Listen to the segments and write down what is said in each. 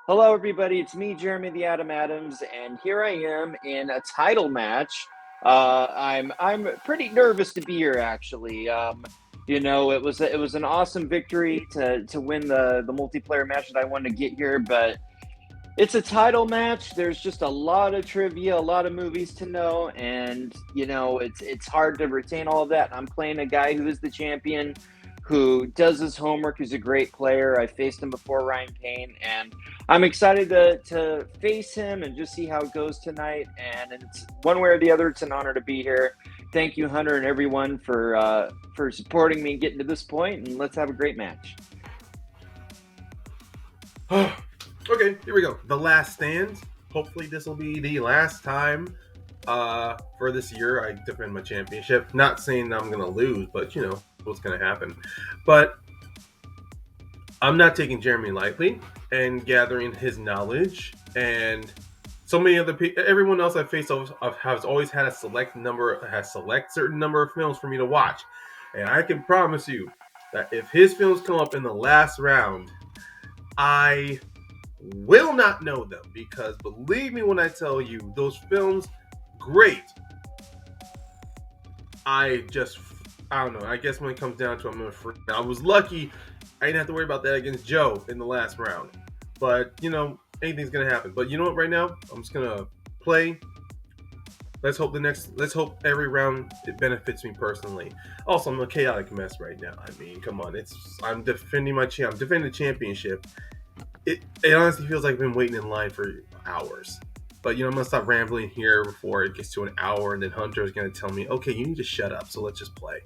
Hello, everybody. It's me, Jeremy the Atom Adams, and here I am in a title match. I'm pretty nervous to be here, actually. It was an awesome victory to win the multiplayer match that I wanted to get here, but it's a title match. There's just a lot of trivia, a lot of movies to know, and it's hard to retain all of that. I'm playing a guy who is the champion, who does his homework, who's a great player. I faced him before, Ryan Payne, and I'm excited to face him and just see how it goes tonight. And it's one way or the other, it's an honor to be here. Thank you, Hunter, and everyone for supporting me and getting to this point. And let's have a great match. Okay, here we go. The Last Stand. Hopefully this will be the last time for this year I defend my championship. Not saying I'm going to lose, but you know what's going to happen. But I'm not taking Jeremy lightly and gathering his knowledge. And so many other people, everyone else I've faced has always had a select certain number of films for me to watch. And I can promise you that if his films come up in the last round, I will not know them, because believe me when I tell you, those films, great. I don't know. I guess when it comes down to it, I'm gonna freak. I was lucky I didn't have to worry about that against Joe in the last round. But you know, anything's gonna happen. But you know what? Right now, I'm just gonna play. Let's hope every round it benefits me personally. Also, I'm a chaotic mess right now. I mean, come on, I'm defending the championship. It honestly feels like I've been waiting in line for hours. But, you know, I'm going to stop rambling here before it gets to an hour, and then Hunter is going to tell me, okay, you need to shut up, so let's just play.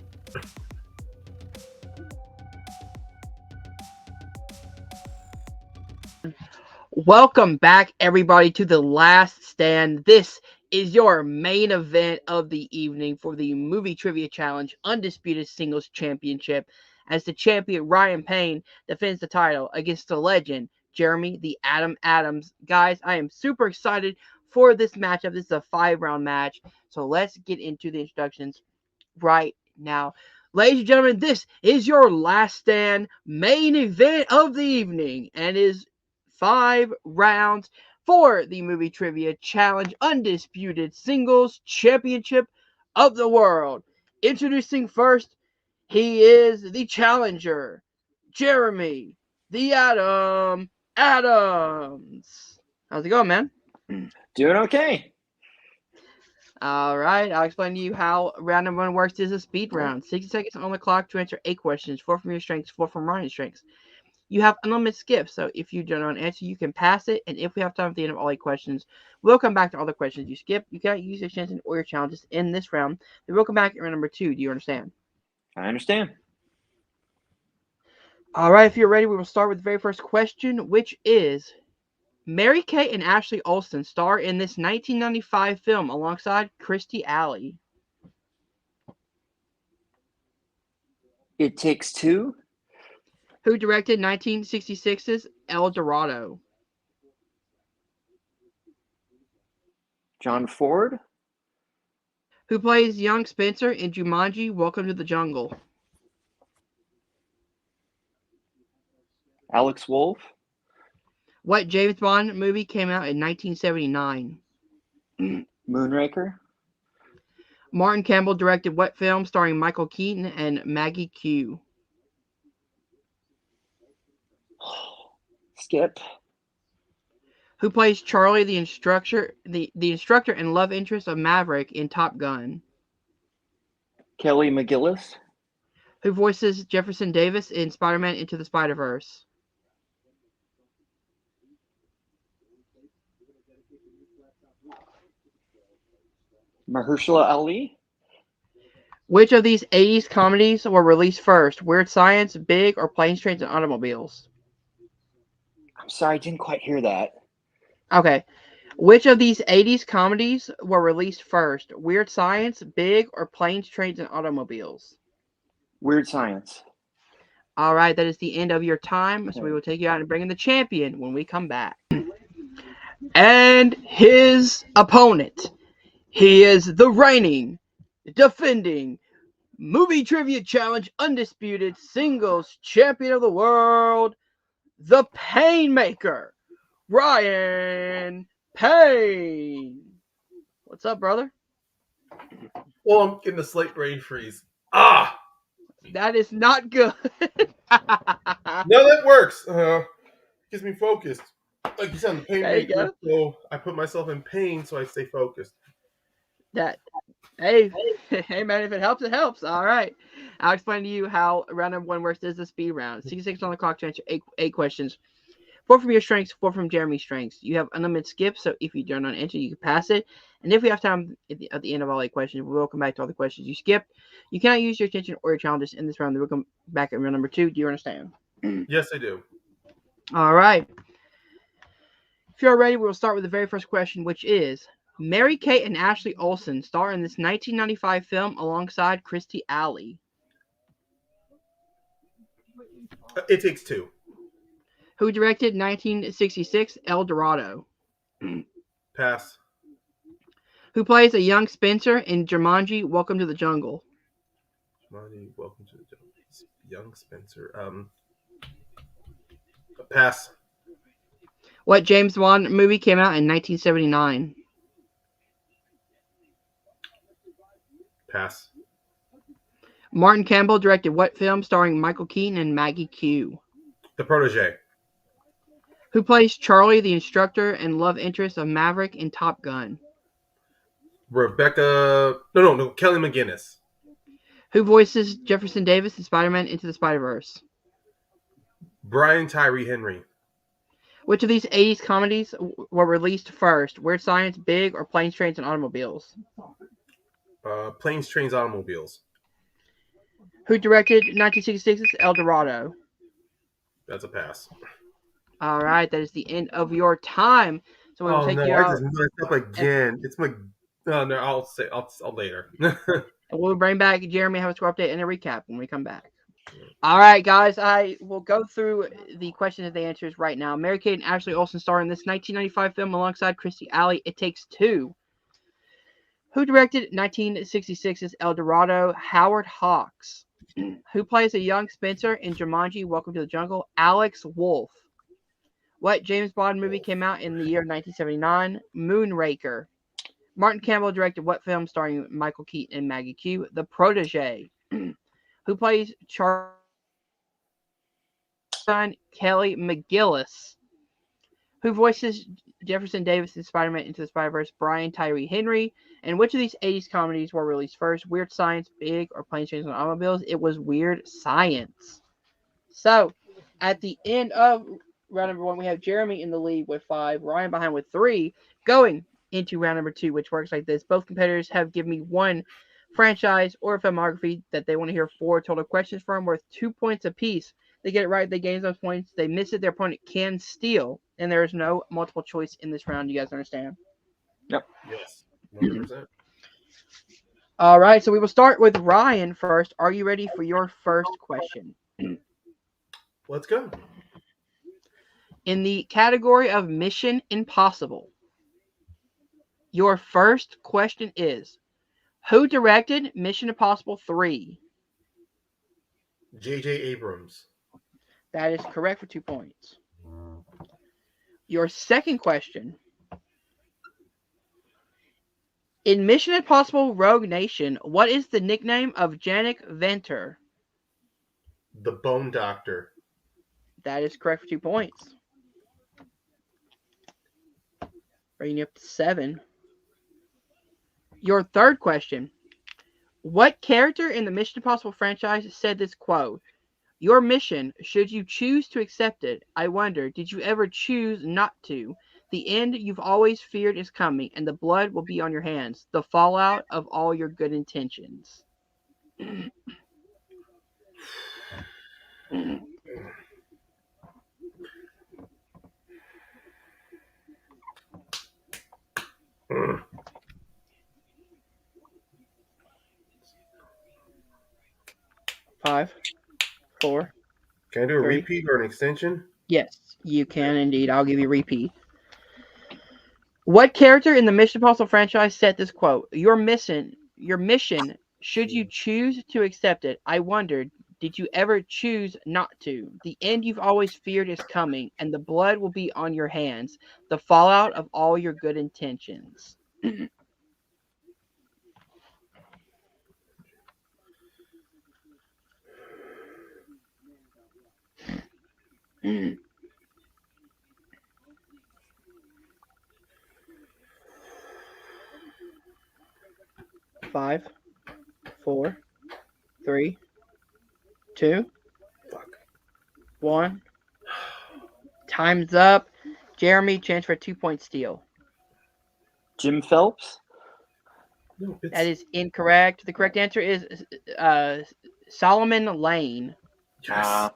Welcome back, everybody, to The Last Stand. This is your main event of the evening for the Movie Trivia Challenge Undisputed Singles Championship, as the champion Ryan Payne defends the title against the legend Jeremy the Atom Adams. Guys, I am super excited for this matchup. This is a 5-round match, so let's get into the introductions right now. Ladies and gentlemen, this is your Last Stand main event of the evening, and is 5 rounds for the Movie Trivia Challenge Undisputed Singles Championship of the world. Introducing first, he is the challenger, Jeremy the Atom Adams. How's it going, man? Doing okay. All right, I'll explain to you how round number 1 works. This is a speed round. 60 seconds on the clock to answer 8 questions. 4 from your strengths, 4 from Ryan's strengths. You have unlimited skips, so if you don't know an answer, you can pass it. And if we have time at the end of all 8 questions, we'll come back to all the questions you skip. You cannot use your chances or your challenges in this round. Then we'll come back in round number 2. Do you understand? I understand. All right, if you're ready, we will start with the very first question, which is, Mary-Kate and Ashley Olsen star in this 1995 film alongside Kirstie Alley. It Takes Two. Who directed 1966's El Dorado? John Ford. Who plays young Spencer in Jumanji: Welcome to the Jungle? Alex Wolff. What James Bond movie came out in 1979? Moonraker. Martin Campbell directed what film starring Michael Keaton and Maggie Q? Skip. Who plays Charlie, the instructor and love interest of Maverick in Top Gun? Kelly McGillis. Who voices Jefferson Davis in Spider-Man Into the Spider-Verse? Mahershala Ali. Which of these 80s comedies were released first? Weird Science, Big, or Planes, Trains, and Automobiles? I'm sorry, I didn't quite hear that. Okay. Which of these 80s comedies were released first? Weird Science, Big, or Planes, Trains, and Automobiles? Weird Science. All right, that is the end of your time, so we will take you out and bring in the champion when we come back. And his opponent, he is the reigning, defending Movie Trivia Challenge Undisputed Singles Champion of the World, the Painmaker, Ryan Payne. What's up, brother? Well, I'm getting a slight brain freeze. Ah! That is not good. No, that works. Gets me focused. Like you said, I'm the pain There you maker, go. so I put myself in pain so I stay focused. That hey man, if it helps, it helps. All right. I'll explain to you how round number 1 works. This is a speed round. 66 on the clock to answer eight questions. 4 from your strengths, 4 from Jeremy's strengths. You have unlimited skips, so if you don't answer, you can pass it. And if we have time at the end of all 8 questions, we will come back to all the questions you skipped. You cannot use your attention or your challenges in this round. We'll come back at round number 2. Do you understand? Yes, I do. All right. If you're ready, we'll start with the very first question, which is, Mary-Kate and Ashley Olsen star in this 1995 film alongside Kirstie Alley. It Takes Two. Who directed 1966 El Dorado? Pass. Who plays a young Spencer in Jumanji, Welcome to the Jungle? Jumanji, Welcome to the Jungle. Young Spencer. Pass. What James Bond movie came out in 1979? Pass. Martin Campbell directed what film starring Michael Keaton and Maggie Q? The Protege. Who plays Charlie, the instructor and love interest of Maverick in Top Gun? Rebecca. No. Kelly McGinnis. Who voices Jefferson Davis in Spider-Man Into the Spider-Verse? Brian Tyree Henry. Which of these 80s comedies were released first? Weird Science, Big, or Planes, Trains, and Automobiles? Planes, Trains, Automobiles. Who directed 1966's El Dorado? That's a pass. All right, that is the end of your time. So we will take you I out. just messed up again. It's my. No, I'll later. And we'll bring back Jeremy, have a score update and a recap when we come back. All right, guys, I will go through the questions and the answers right now. Mary-Kate and Ashley Olsen star in this 1995 film alongside Kirstie Alley, It Takes Two. Who directed 1966's El Dorado? Howard Hawks. Who plays a young Spencer in Jumanji, Welcome to the Jungle? Alex Wolff. What James Bond movie came out in the year 1979? Moonraker. Martin Campbell directed what film starring Michael Keaton and Maggie Q? The Protege. Who plays Charlie? Kelly McGillis. Who voices Jefferson Davis in Spider-Man Into the Spider-Verse? Brian Tyree Henry. And which of these 80s comedies were released first? Weird Science, Big, or Planes, Trains, and Automobiles? It was Weird Science. So, at the end of round number 1, we have Jeremy in the lead with 5, Ryan behind with 3, going into round number 2, which works like this. Both competitors have given me one franchise or filmography that they want to hear 4 total questions from, worth 2 points apiece. They get it right, they gain those points. They miss it, their opponent can steal. And there is no multiple choice in this round. You guys understand? Yep. Yes. 100%. All right, so we will start with Ryan first. Are you ready for your first question? Let's go. In the category of Mission Impossible, your first question is, who directed Mission Impossible 3? J.J. Abrams. That is correct for 2 points. Your second question, in Mission Impossible Rogue Nation, what is the nickname of Janek Venter? The Bone Doctor. That is correct for 2 points. Bringing you up to 7. Your third question, what character in the Mission Impossible franchise said this quote? Your mission, should you choose to accept it, I wonder, did you ever choose not to? The end you've always feared is coming, and the blood will be on your hands, the fallout of all your good intentions. 5, 4. Can I do a 3. repeat or an extension? Yes, you can indeed. I'll give you a repeat. What character in the Mission Impossible franchise said this quote? Your mission, should you choose to accept it, I wonder, did you ever choose not to? The end you've always feared is coming, and the blood will be on your hands. The fallout of all your good intentions. 5, 4, 3, 2, 1. Time's up. Jeremy, chance for a 2-point steal. Jim Phelps? No, That is incorrect. The correct answer is Solomon Lane. Yes.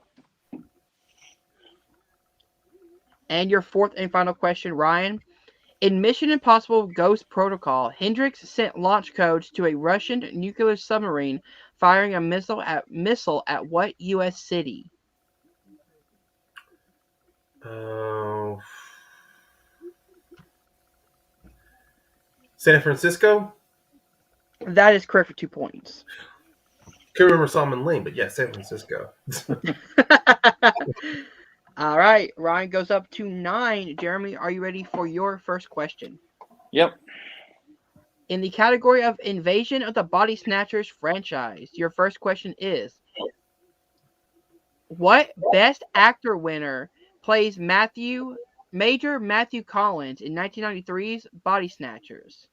And your fourth and final question, Ryan. In Mission Impossible Ghost Protocol, Hendricks sent launch codes to a Russian nuclear submarine firing a missile at what U.S. city? San Francisco? That is correct for 2 points. Can't remember Solomon Lane, but yeah, San Francisco. All right, Ryan goes up to 9. Jeremy, are you ready for your first question? Yep. In the category of Invasion of the Body Snatchers franchise, your first question is: what Best Actor winner plays Major Matthew Collins in 1993's Body Snatchers?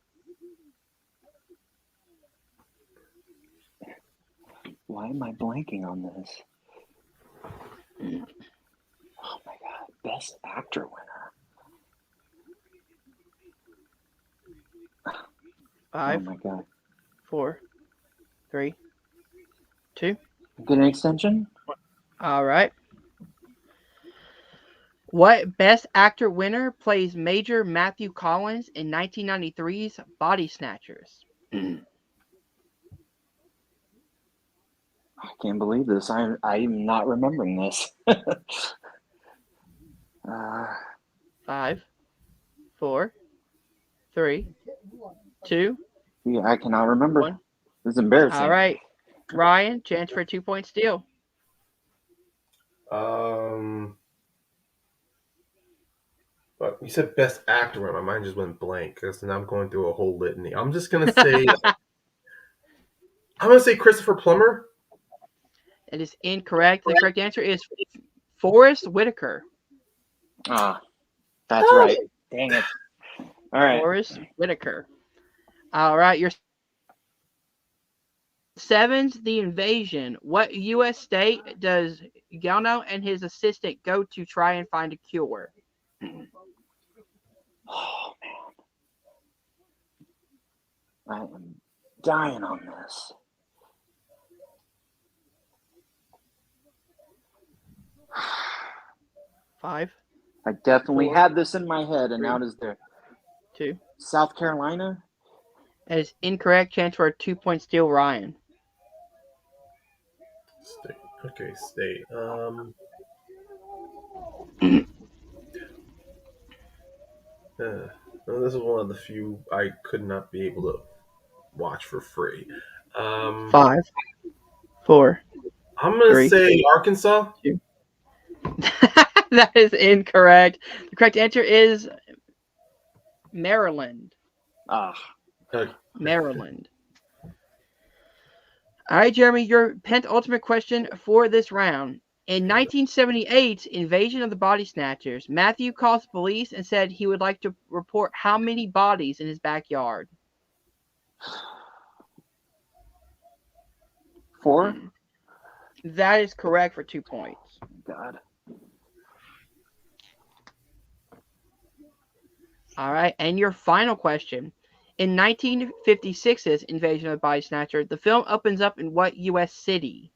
Why am I blanking on this? Oh my god, Best Actor winner. 5, Oh my god. 4, 3, 2. Get an extension? All right. What Best Actor winner plays Major Matthew Collins in 1993's Body Snatchers? I can't believe this. I'm not remembering this. 5, 4, 3, 2. Yeah, I cannot remember. 1. This is embarrassing. All right. Ryan, chance for a 2-point steal. But you said Best Actor, and my mind just went blank because now I'm going through a whole litany. I'm just gonna say, Christopher Plummer. It is incorrect. The correct answer is Forrest Whitaker. That's right. Dang it. All right. Forrest Whitaker. All right. Your 7's The Invasion. What U.S. state does Galno and his assistant go to try and find a cure? Oh, man. I am dying on this. 5. I definitely 4, had this in my head, and 3, now it is there. 2. South Carolina? That is incorrect. Chance for a 2-point steal, Ryan. State. Okay, state. This is one of the few I could not be able to watch for free. 5, 4. I'm gonna 3, say Arkansas. 2. That is incorrect. The correct answer is Maryland. Maryland. All right, Jeremy, your penultimate question for this round. In 1978's Invasion of the Body Snatchers, Matthew called police and said he would like to report how many bodies in his backyard? 4? That is correct for 2 points. God. All right, and your final question. In 1956's Invasion of the Body Snatcher, the film opens up in what U.S. city?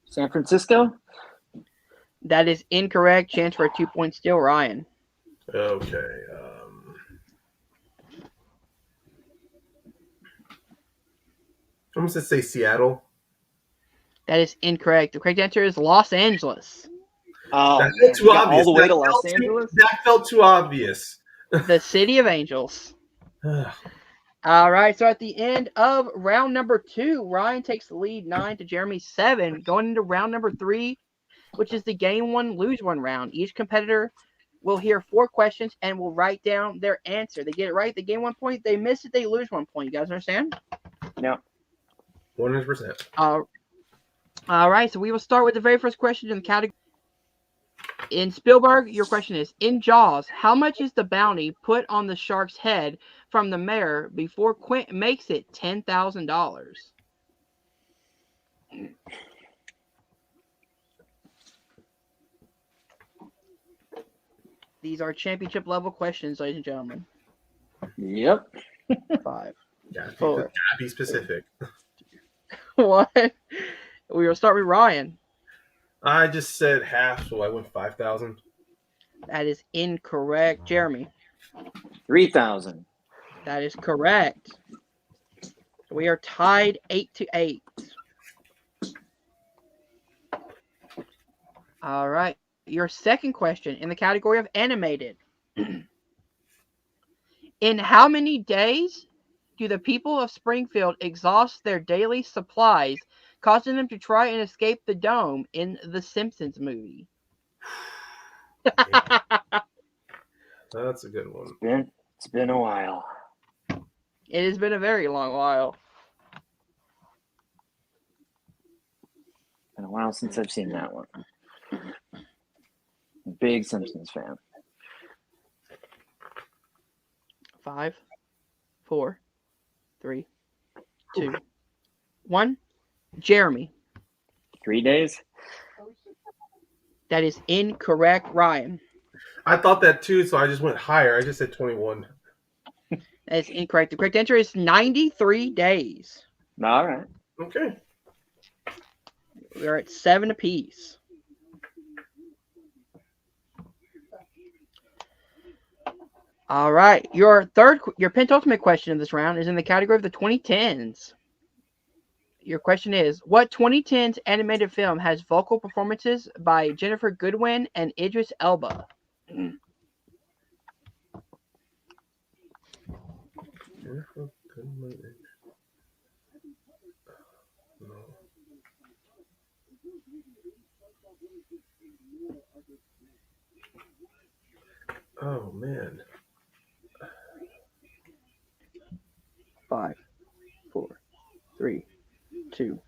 San Francisco? That is incorrect. Chance for a 2-point steal, Ryan. Okay. I'm gonna say Seattle. That is incorrect. The correct answer is Los Angeles. Oh, That felt too obvious. all the way to Los Angeles? That felt too obvious. The City of Angels. All right, so at the end of round number 2, Ryan takes the lead 9 to Jeremy 7. Going into round number 3, which is the game 1, lose 1 round. Each competitor will hear 4 questions and will write down their answer. They get it right, they gain 1 point. They miss it, they lose 1 point. You guys understand? No. 100%. All right, so we will start with the very first question in the category. In Spielberg, your question is, in Jaws, how much is the bounty put on the shark's head from the mayor before Quint makes it $10,000? These are championship level questions, ladies and gentlemen. Yep. 5, Gotta 4, be specific. 1. We will start with Ryan. I just said half, so I went 5,000. That is incorrect. Jeremy. 3,000. That is correct. We are tied 8-8. All right. Your second question in the category of animated. In how many days do the people of Springfield exhaust their daily supplies, causing them to try and escape the dome in the Simpsons movie? That's a good one. It's been a while. It has been a very long while. Been a while since I've seen that one. Big Simpsons fan. 5, 4, 3, 2, 1. Jeremy. 3 days? That is incorrect. Ryan. I thought that too, so I just went higher. I just said 21. That is incorrect. The correct answer is 93 days. All right. Okay. We're at 7 apiece. All right. Your penultimate question of this round is in the category of the 2010s. Your question is, what 2010s animated film has vocal performances by Jennifer Goodwin and Idris Elba? Oh, man. 5, 4, 3, 2,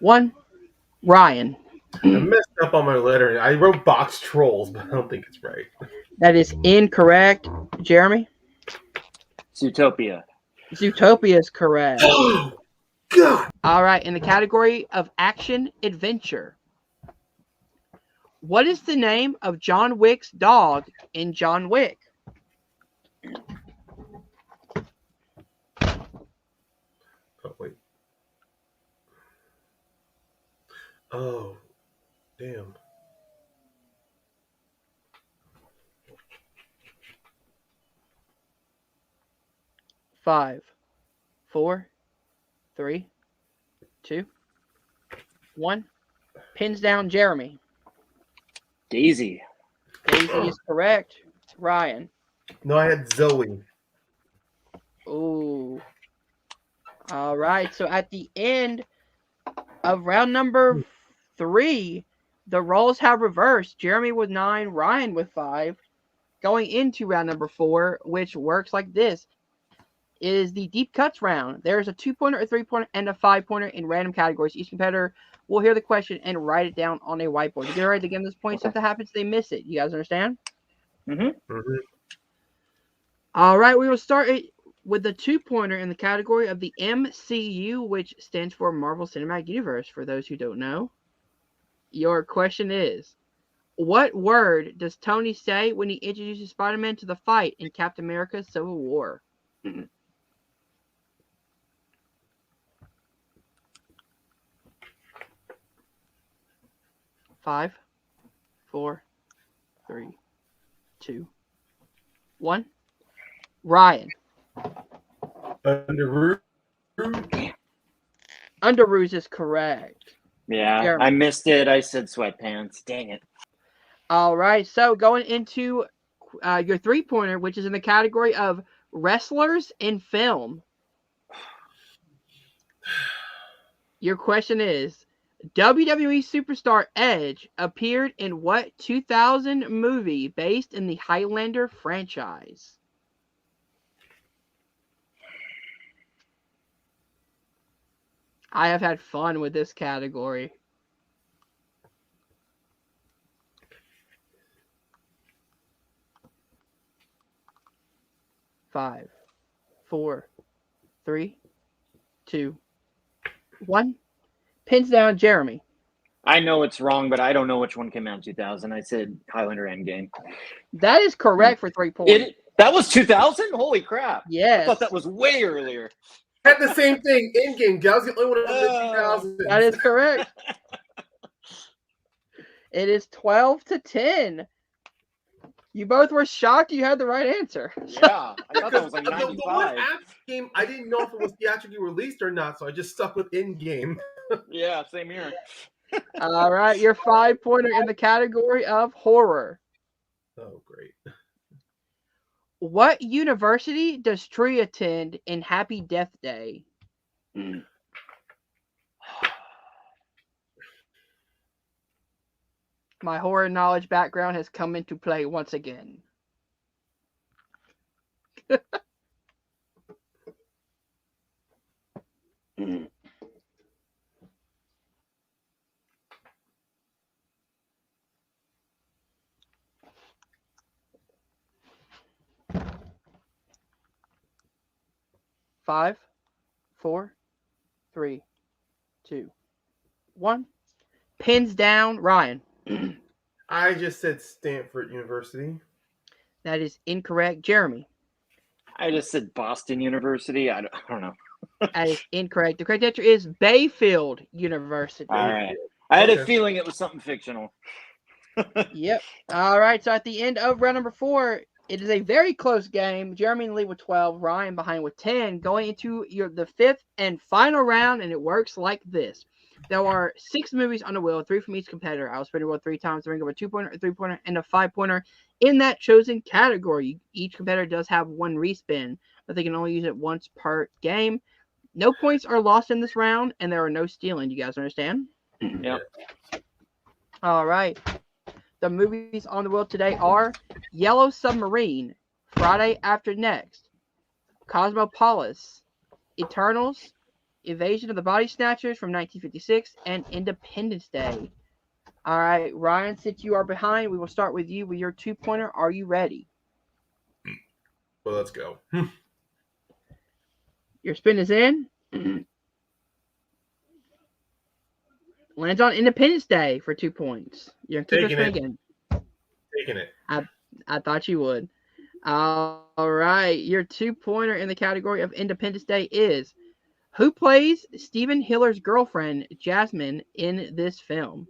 1. Ryan. I messed up on my lettering. I wrote box trolls, but I don't think it's right. That is incorrect. Jeremy? Zootopia. Zootopia is correct. Oh, God. All right. In the category of action adventure, what is the name of John Wick's dog in John Wick? Oh, wait. Oh, damn. Five, 4, 3, 2, 1. Pins down Jeremy. Daisy. Daisy is correct. Ryan. No, I had Zoe. Ooh. All right. So at the end of round number 3, the roles have reversed. Jeremy with 9, Ryan with 5. Going into round number 4, which works like this, is the deep cuts round. There's a 2-pointer, a 3-pointer, and a 5-pointer in random categories. Each competitor will hear the question and write it down on a whiteboard. You get it right, they give them this point. So if that happens, they miss it. You guys understand? Mm-hmm. Mm-hmm. All right, we will start with the 2-pointer in the category of the MCU, which stands for Marvel Cinematic Universe, for those who don't know. Your question is, what word does Tony say when he introduces Spider-Man to the fight in Captain America Civil War? Mm-hmm. 5, 4, 3, 2, 1. Ryan. Underoos is correct. Yeah, Jeremy. I missed it. I said sweatpants. Dang it. All right, so going into your 3-pointer, which is in the category of wrestlers in film. Your question is, WWE superstar Edge appeared in what 2000 movie based in the Highlander franchise? I have had fun with this category. Five, 4, 3, 2, 1. Pins down, Jeremy. I know it's wrong, but I don't know which one came out in 2000. I said Highlander Endgame. That is correct for 3 points. That was 2000? Holy crap. Yes. I thought that was way earlier. Had the same thing in game. I was the only one in the 2000s. That is correct. It is 12-10. You both were shocked you had the right answer. Yeah, I thought that was like the 95. one after game, I didn't know if it was theatrically released or not, so I just stuck with in game. Yeah, same here. All right, your 5-pointer in the category of horror. Oh, great. What university does Tree attend in Happy Death Day? My horror knowledge background has come into play once again. Five, 4, 3, 2, 1. Pins down, Ryan. I just said Stanford University. That is incorrect, Jeremy. I just said Boston University. I don't know. That is incorrect. The correct answer is Bayfield University. All right. I had a feeling it was something fictional. Yep. All right. So at the end of round number 4, it is a very close game. Jeremy in the lead with 12, Ryan behind with 10. Going into the 5th and final round, and it works like this. There are 6 movies on the wheel, 3 from each competitor. I'll spin the wheel 3 times to bring up a 2-pointer, a 3-pointer, and a 5-pointer in that chosen category. Each competitor does have 1 respin, but they can only use it once per game. No points are lost in this round, and there are no stealing. You guys understand? Yep. All right. The movies on the wheel today are Yellow Submarine, Friday After Next, Cosmopolis, Eternals, Invasion of the Body Snatchers from 1956, and Independence Day. All right, Ryan, since you are behind, we will start with you with your 2-pointer. Are you ready? Well, let's go. Your spin is in. Lands on Independence Day for 2 points. You're going to keep your spin again. Taking it. I thought you would. All right. Your 2-pointer in the category of Independence Day is, who plays Stephen Hiller's girlfriend, Jasmine, in this film?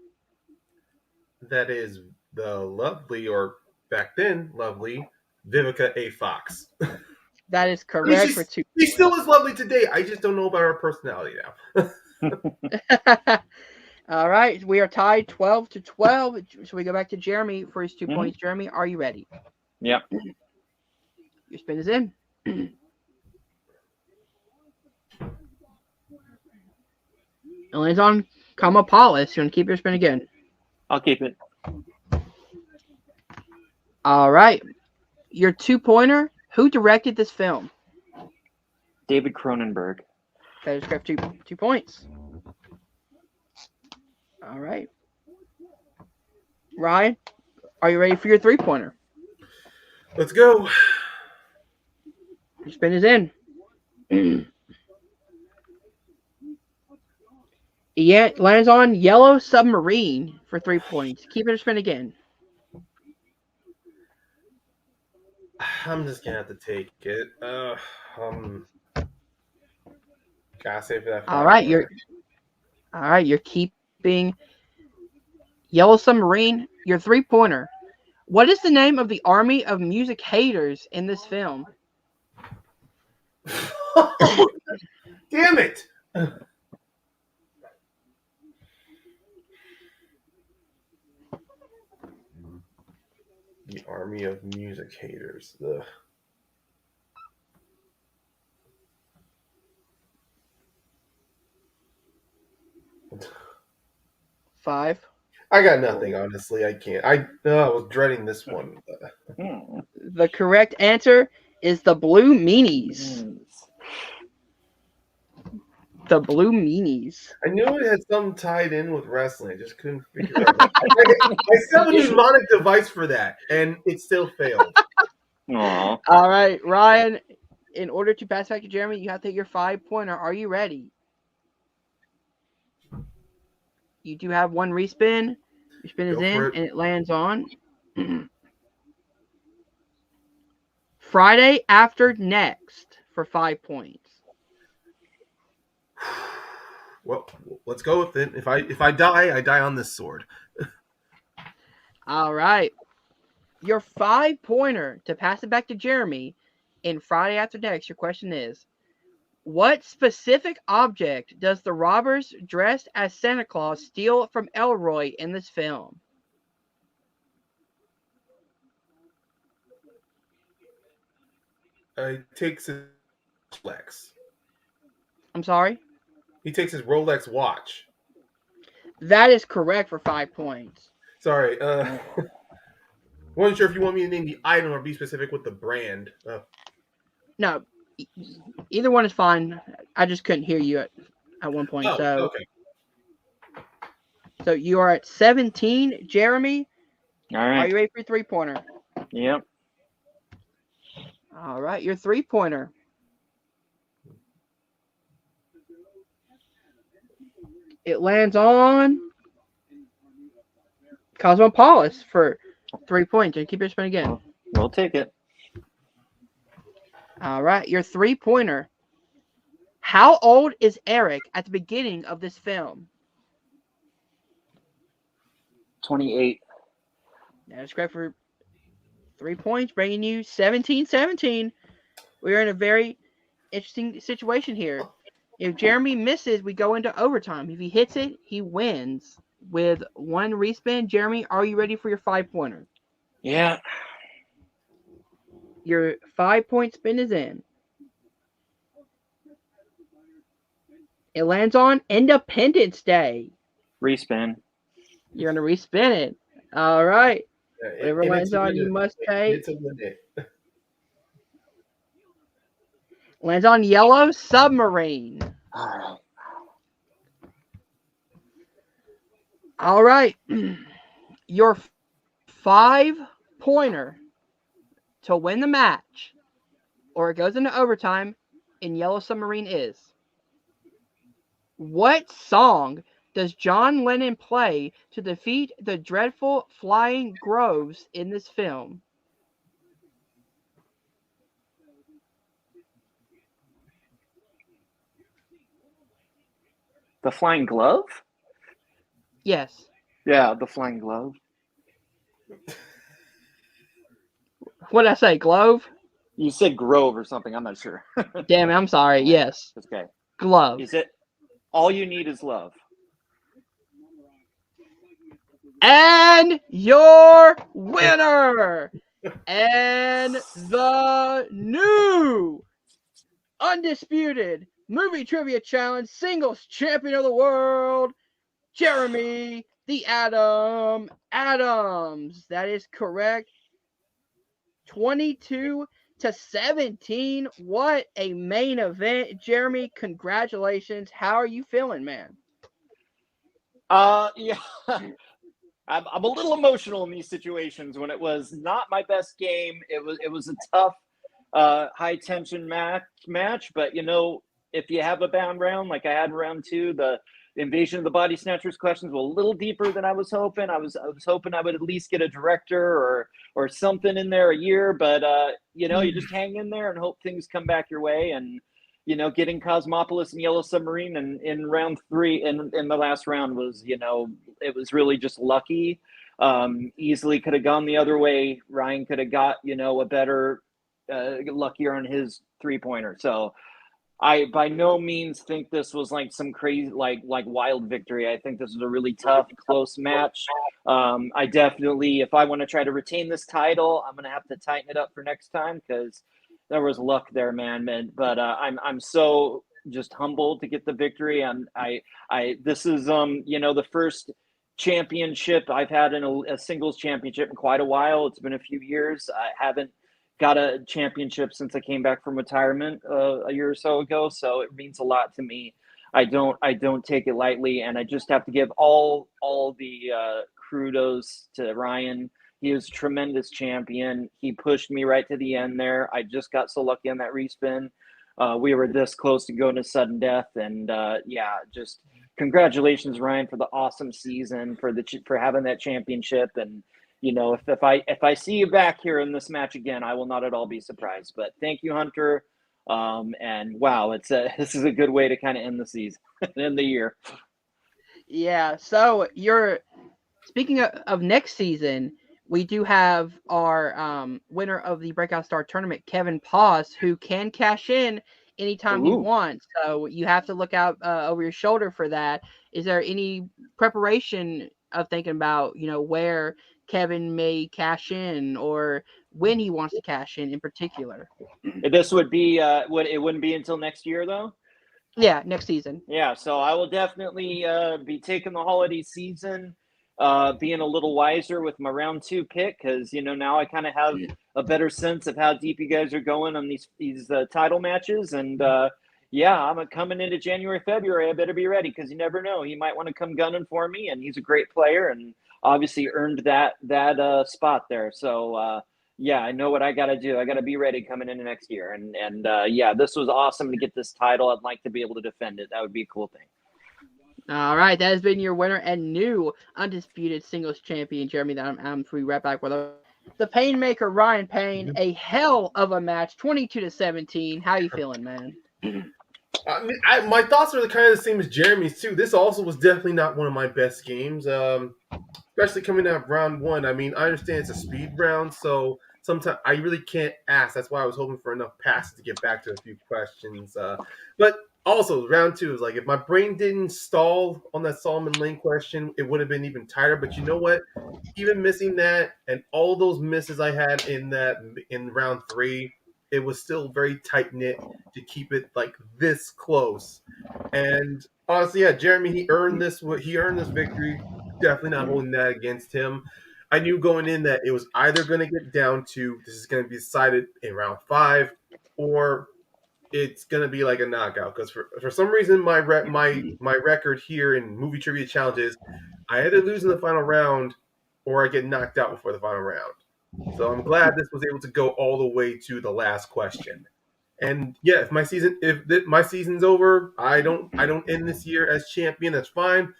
That is the lovely, or back then, lovely, Vivica A. Fox. That is correct for 2 She still is lovely today. I just don't know about her personality now. All right. We are tied 12-12. So we go back to Jeremy for his 2 points. Jeremy, are you ready? Yep. Your spin is in. It lands on Cosmopolis. You want to keep your spin again? I'll keep it. All right. Your 2-pointer. Who directed this film? David Cronenberg. That is correct. 2 points. All right. Ryan, are you ready for your 3-pointer? Let's go. Your spin is in. Yeah, lands on Yellow Submarine for 3 points. Keep it or spin again. I'm just gonna have to take it. Gotta save that. All right, you're keeping Yellow Submarine. Your 3-pointer. What is the name of the army of music haters in this film? Damn it! The army of music haters. Ugh. Five. I got nothing, honestly. I can't. I was dreading this one. The correct answer is the Blue Meanies. The Blue Meanies. I knew it had something tied in with wrestling. I just couldn't figure out. I set up a mnemonic device for that, and it still failed. Aw. All right, Ryan. In order to pass back to Jeremy, you have to hit your 5-pointer. Are you ready? You do have one respin. Your spin is Go in, for it. and it lands on Friday After Next for 5 points. Well, let's go with it. If I die, I die on this sword. All right. Your 5-pointer to pass it back to Jeremy in Friday After Next. Your question is, what specific object does the robbers dressed as Santa Claus steal from Elroy in this film? He takes his Rolex. I'm sorry? He takes his Rolex watch. That is correct for 5 points. Sorry. Wasn't sure if you want me to name the item or be specific with the brand. No, either one is fine. I just couldn't hear you at one point. Okay. So you are at 17. Jeremy, All are right. you ready for your 3-pointer? Yep. All right, your 3-pointer. It lands on Cosmopolis for 3 points. And keep your spin again. We'll take it. All right, your 3-pointer. How old is Eric at the beginning of this film? 28. That's correct for 3 points, bringing you 17-17. We are in a very interesting situation here. If Jeremy misses, we go into overtime. If he hits it, he wins with 1 respin. Jeremy, are you ready for your 5-pointer? Yeah. Your 5-point spin is in. It lands on Independence Day. Respin. You're going to respin it. All right. Yeah, Whatever lands on, you must take. It's a limit. Lands on Yellow Submarine. All right. All right. Your 5-pointer to win the match, or it goes into overtime, in Yellow Submarine is, what song does John Lennon play to defeat the dreadful Flying Groves in this film? The Flying Glove? Yes. Yeah, the Flying Glove. What did I say? Glove? You said Grove or something. I'm not sure. Damn it, I'm sorry. Yes. That's okay. Glove. Is it All You Need Is Love? And your winner and the new undisputed movie trivia challenge singles champion of the world, Jeremy the Atom Adams. That is correct. 22-17. What a main event. Jeremy, congratulations. How are you feeling, man? Yeah. I'm a little emotional in these situations when it was not my best game. It was a tough, high tension match. But you know, if you have a bound round like I had in round 2, the Invasion of the Body Snatchers questions were a little deeper than I was hoping. I was hoping I would at least get a director or something in there a year. But you know, you just hang in there and hope things come back your way. And you know, getting Cosmopolis and Yellow Submarine in round 3 in the last round was, you know, it was really just lucky. Easily could have gone the other way. Ryan could have got, you know, a better, luckier on his 3-pointer. So I by no means think this was like some crazy like wild victory. I think this was a really tough, close match. I definitely, if I want to try to retain this title, I'm gonna have to tighten it up for next time because there was luck there, man. But I'm so just humbled to get the victory. I this is the first championship I've had in a singles championship in quite a while. It's been a few years. I haven't got a championship since I came back from retirement a year or so ago. So it means a lot to me. I don't take it lightly, and I just have to give all the kudos to Ryan. He was a tremendous champion. He pushed me right to the end there. I just got so lucky on that respin. We were this close to going to sudden death, and just congratulations, Ryan, for the awesome season, for having that championship. And if I see you back here in this match again, I will not at all be surprised. But thank you, Hunter. And wow, this is a good way to kind of end the season, end the year. Yeah. So you're speaking of next season. We do have our winner of the Breakout Star Tournament, Kevin Paz, who can cash in anytime he Ooh. wants. So you have to look out over your shoulder for that. Is there any preparation of thinking about, where Kevin may cash in or when he wants to cash in particular? This would be it wouldn't be until next year though. Yeah, next season. Yeah, so I will definitely be taking the holiday season, being a little wiser with my round 2 pick because now I kind of have a better sense of how deep you guys are going on these title matches, and I'm coming into January, February. I better be ready because you never know, he might want to come gunning for me, and he's a great player and obviously earned that spot there. So I know what I got to do. I got to be ready coming into next year. And this was awesome to get this title. I'd like to be able to defend it. That would be a cool thing. All right, that has been your winner and new undisputed singles champion, Jeremy. That I'm free right back with the Painmaker, Ryan Payne. A hell of a match, 22-17. How you feeling, man? I mean, my thoughts are kind of the same as Jeremy's too. This also was definitely not one of my best games, especially coming out of round 1. I mean, I understand it's a speed round, so sometimes I really can't ask. That's why I was hoping for enough passes to get back to a few questions. But also, round 2 is like, if my brain didn't stall on that Solomon Lane question, it would have been even tighter. But you know what? Even missing that and all those misses I had in round 3, it was still very tight knit to keep it like this close. And honestly, yeah, Jeremy, he earned this victory. Definitely not holding that against him. I knew going in that it was either going to get down to this is going to be decided in round 5, or it's going to be like a knockout. Because for some reason, my record here in movie trivia challenges, I either lose in the final round or I get knocked out before the final round. So I'm glad this was able to go all the way to the last question. And yeah, if my season's over, I don't end this year as champion. That's fine.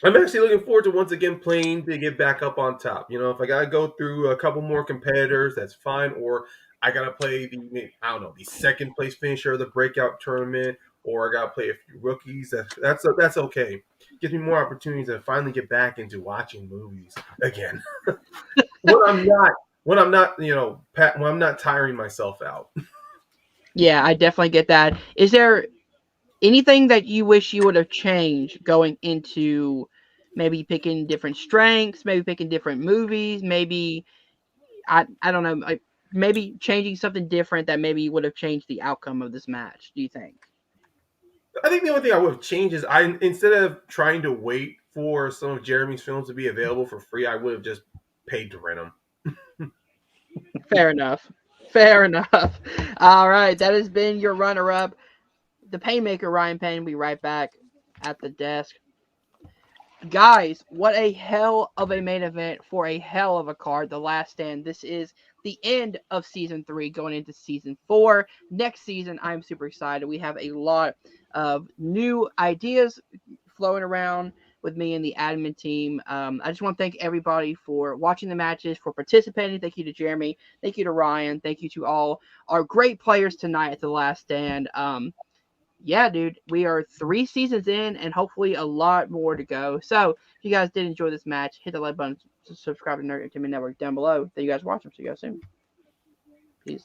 I'm actually looking forward to once again playing to get back up on top. If I gotta go through a couple more competitors, that's fine. Or I gotta play the second place finisher of the breakout tournament, or I gotta play a few rookies. That's okay. Gives me more opportunities to finally get back into watching movies again. when I'm not tiring myself out. Yeah, I definitely get that. Is there anything that you wish you would have changed going into maybe picking different strengths, maybe picking different movies, maybe I don't know, like maybe changing something different that maybe would have changed the outcome of this match, do you think? I think the only thing I would have changed is instead of trying to wait for some of Jeremy's films to be available for free, I would have just paid to rent them. Fair enough. Fair enough. All right, that has been your runner-up, the Painmaker, Ryan Payne. We'll be right back at the desk. Guys, what a hell of a main event for a hell of a card. The Last Stand. This is the end of season 3 going into season 4. Next season, I'm super excited. We have a lot of new ideas flowing around with me and the admin team. I just want to thank everybody for watching the matches, for participating. Thank you to Jeremy. Thank you to Ryan. Thank you to all our great players tonight at The Last Stand. Yeah, dude, we are 3 seasons in and hopefully a lot more to go. So if you guys did enjoy this match, hit the like button, subscribe to Nerd Entertainment Network down below. Thank you guys for watching. See you guys soon. Peace.